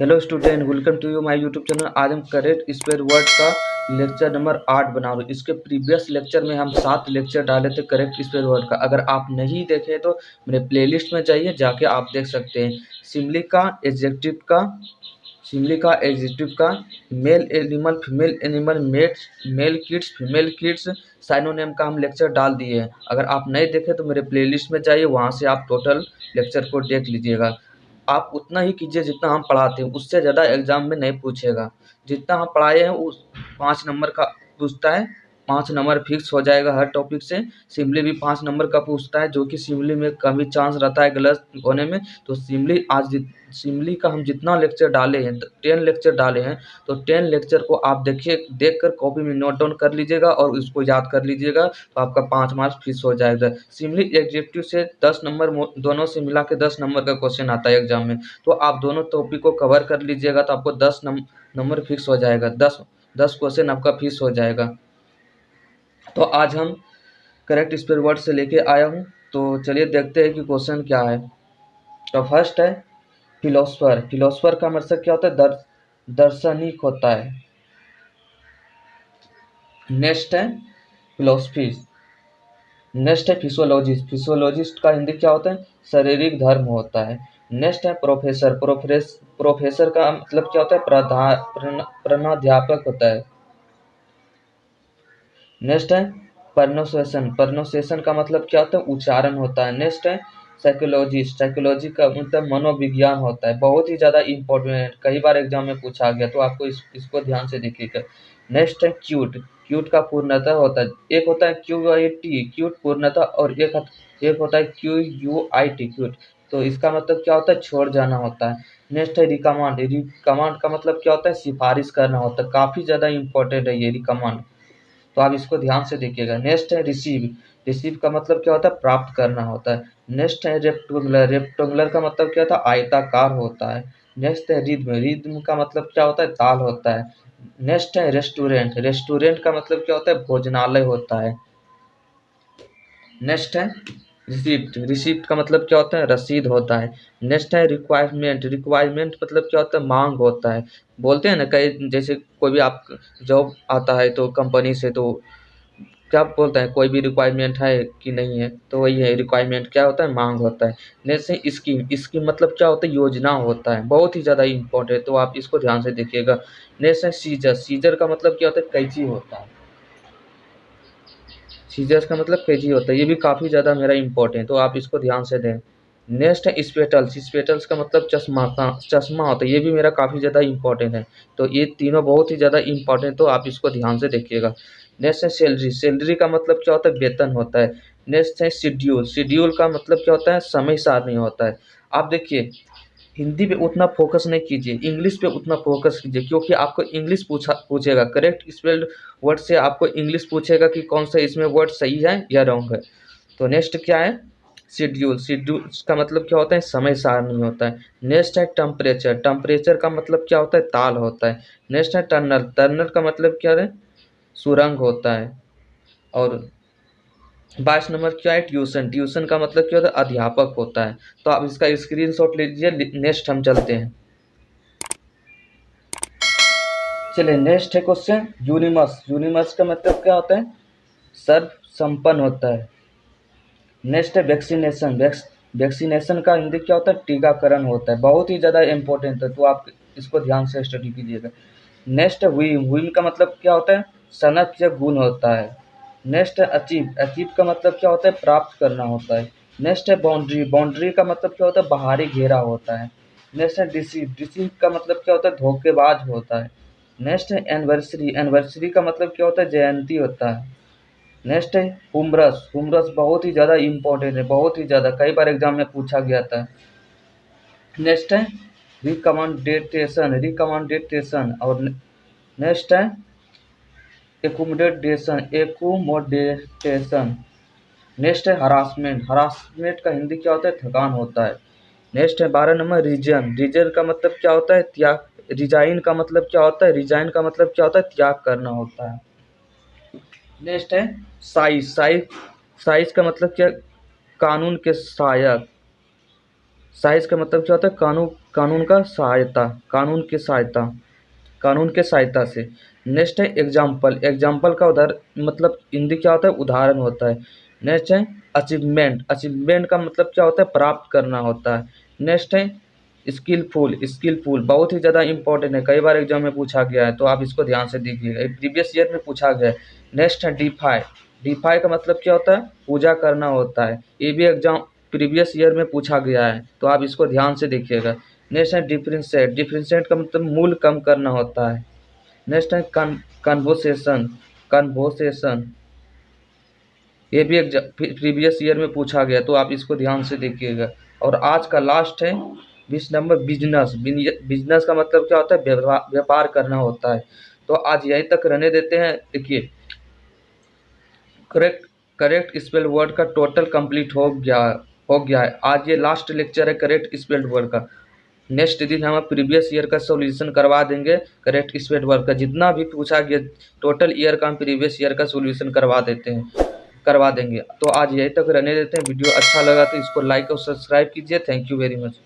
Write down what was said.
Hello student, welcome to you my YouTube channel. आज हम correct square word का lecture number 8 बना रहे हैं। इसके प्रीवियस लेक्चर में हम 7 लेक्चर डाले थे करेक्ट स्क्वायर वर्ड का। अगर आप नहीं देखे तो मेरे प्लेलिस्ट में जाइए, जाके आप देख सकते हैं। सिमली का, एडजेक्टिव का, सिमली का, एडजेक्टिव का, male animal, female animal, male kids, female kids, synonym का हम लेक्चर डाल दिए हैं। अगर आप नहीं देखे तो मेरे प्लेलिस्ट में जाइए, वहाँ से आप टोटल लेक्चर को देख लीजिएगा। आप उतना ही कीजिए जितना हम पढ़ाते हैं, उससे ज़्यादा एग्जाम में नहीं पूछेगा। जितना हम पढ़ाए हैं उस 5 नंबर का पूछता है, 5 नंबर फिक्स हो जाएगा हर टॉपिक से। सिमली भी 5 नंबर का पूछता है, जो कि सिमली में कम ही चांस रहता है गलत होने में। तो सिमली का हम जितना लेक्चर डाले हैं, 10 लेक्चर डाले हैं, तो 10 लेक्चर को आप देखिए, देख कर कॉपी में नोट डाउन कर लीजिएगा और उसको याद कर लीजिएगा, तो आपका 5 मार्क्स फिक्स हो जाएगा। सिमली एग्जेक्टिव से 10 नंबर, दोनों से मिला के 10 नंबर का क्वेश्चन आता है एग्जाम में। तो आप दोनों टॉपिक को कवर कर लीजिएगा, तो आपको 10 नंबर फिक्स हो जाएगा। 10 क्वेश्चन आपका फिक्स हो जाएगा। तो आज हम करेक्ट स्क्वायर वर्ड से लेके आया हूँ। तो चलिए देखते हैं कि क्वेश्चन क्या है। तो फर्स्ट है फिलोसफर। फिलोसफर का मतलब क्या होता है? दार्शनिक होता है। नेक्स्ट है फिलोसफी। नेक्स्ट है फिजियोलॉजिस्ट। फिजियोलॉजिस्ट का हिंदी क्या होता है? शारीरिक धर्म होता है। नेक्स्ट है प्रोफेसर। प्रोफेसर का मतलब क्या होता है? प्रधानाध्यापक होता है। नेक्स्ट है प्रोनाउंसिएशन। प्रोनाउंसिएशन का मतलब क्या होता है? उच्चारण होता है। नेक्स्ट है साइकोलॉजिस्ट। साइकोलॉजी का मतलब मनोविज्ञान होता है। बहुत ही ज़्यादा इंपॉर्टेंट, कई बार एग्जाम में पूछा गया, तो आपको इसको ध्यान से देखिएगा। नेक्स्ट है क्यूट। क्यूट का पूर्णतः होता है, एक होता है क्यू आई टी क्यूट पूर्णतः, और एक होता है Q U I T cute. तो इसका मतलब क्या होता है? छोड़ जाना होता है। नेक्स्ट है रिकमांड। रिकमांड का मतलब क्या होता है? सिफारिश करना होता है। काफ़ी ज़्यादा इंपॉर्टेंट है ये रिकमांड, तो आप इसको ध्यान से देखिएगा। नेक्स्ट है रिसीव। रिसीव का मतलब क्या होता है? प्राप्त करना होता है। नेक्स्ट है रेक्टेंगुलर। रेक्टेंगुलर का मतलब क्या होता है? आयताकार होता है। नेक्स्ट है रिद्म। रिद्म का मतलब क्या होता है? ताल होता है। नेक्स्ट है रेस्टोरेंट। रेस्टोरेंट का मतलब क्या होता है? भोजनालय होता है। नेक्स्ट है रिसिप्ट। रिसिप्ट का मतलब क्या होता है? रसीद होता है। नेक्स्ट है रिक्वायरमेंट। रिक्वायरमेंट मतलब क्या होता है? मांग होता है। बोलते हैं ना, कई जैसे कोई भी आप जॉब आता है तो कंपनी से, तो क्या बोलते हैं? कोई भी रिक्वायरमेंट है कि नहीं है, तो वही है रिक्वायरमेंट। क्या होता है? मांग होता है। जैसे स्कीम। स्कीम मतलब क्या होता है? योजना होता है। बहुत ही ज़्यादा इंपॉर्टेंट है, तो आप इसको ध्यान से देखिएगा। नेक्स्ट है सीजर। सीजर का मतलब क्या होता है? कैंची होता है। सीजर्स का मतलब कैंची होता है। ये भी काफ़ी ज़्यादा मेरा इंपॉर्टेंट है, तो आप इसको ध्यान से दें। नेक्स्ट है स्पेटल्स। स्पेटल्स का मतलब चश्मा होता है। ये भी मेरा काफ़ी ज़्यादा इंपॉर्टेंट है, तो ये तीनों बहुत ही ज़्यादा इंपॉर्टेंट, तो आप इसको ध्यान से देखिएगा। नेक्स्ट है सैलरी। सैलरी का मतलब क्या होता है? वेतन होता है। नेक्स्ट है शेड्यूल। शेड्यूल का मतलब क्या होता है? समय सारणी होता है। आप देखिए, हिंदी पे उतना फोकस नहीं कीजिए, इंग्लिश पे उतना फोकस कीजिए, क्योंकि आपको इंग्लिश पूछेगा। करेक्ट स्पेल्ड वर्ड से आपको इंग्लिश पूछेगा कि कौन सा इसमें वर्ड सही है या रॉन्ग है। तो नेक्स्ट क्या है? शेड्यूल। शेड्यूल का मतलब क्या होता है? समय सारणी होता है। नेक्स्ट है टेम्परेचर। टेम्परेचर का मतलब क्या होता है? ताल होता है। नेक्स्ट है टनल। टनल का मतलब क्या है? सुरंग होता है। और 22 नंबर क्या है? ट्यूशन। ट्यूशन का मतलब क्या होता है? अध्यापक होता है। तो आप इसका स्क्रीनशॉट लीजिए। नेक्स्ट हम चलते हैं। चलिए नेक्स्ट है क्वेश्चन यूनिमस। यूनिमस का मतलब क्या होता है? सर्व संपन्न होता है। नेक्स्ट है वैक्सीनेशन। वैक्सीनेशन का हिंदी क्या होता है? टीकाकरण होता है। बहुत ही ज़्यादा इंपॉर्टेंट है, तो आप इसको ध्यान से स्टडी कीजिएगा। नेक्स्ट है व्हीम। व्हीम का मतलब क्या होता है? सनक या गुण होता है। नेक्स्ट है अचीव। अचीव का मतलब क्या होता है? प्राप्त करना होता है। नेक्स्ट है बाउंड्री। बाउंड्री का मतलब क्या होता है? बाहरी घेरा होता है। नेक्स्ट है डिसीव। डिसीव का मतलब क्या होता है? धोखेबाज होता है। नेक्स्ट है एनिवर्सरी। एनिवर्सरी का मतलब क्या होता है? जयंती होता है। नेक्स्ट है हुमरस। हुमरस बहुत ही ज़्यादा इंपॉर्टेंट है, बहुत ही ज़्यादा, कई बार एग्जाम में पूछा गया था। नेक्स्ट है रिकमेंडेशन। रिकमेंडेशन। और नेक्स्ट है एकोमोडेशन। एकोमोडेशन। नेक्स्ट है हरासमेंट। हरासमेंट का हिंदी क्या होता है? थकान होता है। नेक्स्ट है 12 नंबर रीजन। रीजन का मतलब क्या होता है? त्याग। रिजाइन का मतलब क्या होता है? रिजाइन का मतलब क्या होता है? त्याग करना होता है। नेक्स्ट है साइज। साइज का मतलब क्या? कानून के सहायक। साइज का मतलब क्या होता है? कानून, कानून का सहायता, कानून के सहायता से। नेक्स्ट है एग्जाम्पल, एग्जाम्पल का उधर मतलब हिंदी क्या होता है? उदाहरण होता है। नेक्स्ट है अचीवमेंट, अचीवमेंट का मतलब क्या होता है? प्राप्त करना होता है। नेक्स्ट है स्किलफुल, स्किलफुल बहुत ही ज़्यादा इंपॉर्टेंट है, कई बार एग्जाम में पूछा गया है, तो आप इसको ध्यान से देखिएगा, ये प्रीवियस ईयर में पूछा गया है। नेक्स्ट है डिफाई, डिफाई का मतलब क्या होता है? पूजा करना होता है, ये भी एग्जाम प्रीवियस ईयर में पूछा गया है, तो आप इसको ध्यान से देखिएगा। नेक्स्ट है डिफरेंशिएट, डिफरेंशिएट का मतलब मूल्य कम करना होता है। नेक्स्ट है कन्वोसेशन, कन्वोसेशन ये भी एक प्रीवियस ईयर में पूछा गया, तो आप इसको ध्यान से देखिएगा। और आज का लास्ट है 20 नंबर बिजनेस, बिजनेस का मतलब क्या होता है? व्यापार करना होता है। तो आज यहीं तक रहने देते हैं। देखिए करेक्ट, करेक्ट स्पेल वर्ड का टोटल कंप्लीट हो गया है। आज ये लास्ट लेक्चर है करेक्ट स्पेल्ड वर्ड का। नेक्स्ट दिन हम प्रीवियस ईयर का सॉल्यूशन करवा देंगे, करेक्ट स्पेल्ड वर्ड का जितना भी पूछा गया टोटल ईयर का हम प्रीवियस ईयर का सॉल्यूशन करवा देंगे। तो आज यहीं तक रहने देते हैं। वीडियो अच्छा लगा तो इसको लाइक और सब्सक्राइब कीजिए। Thank you very much.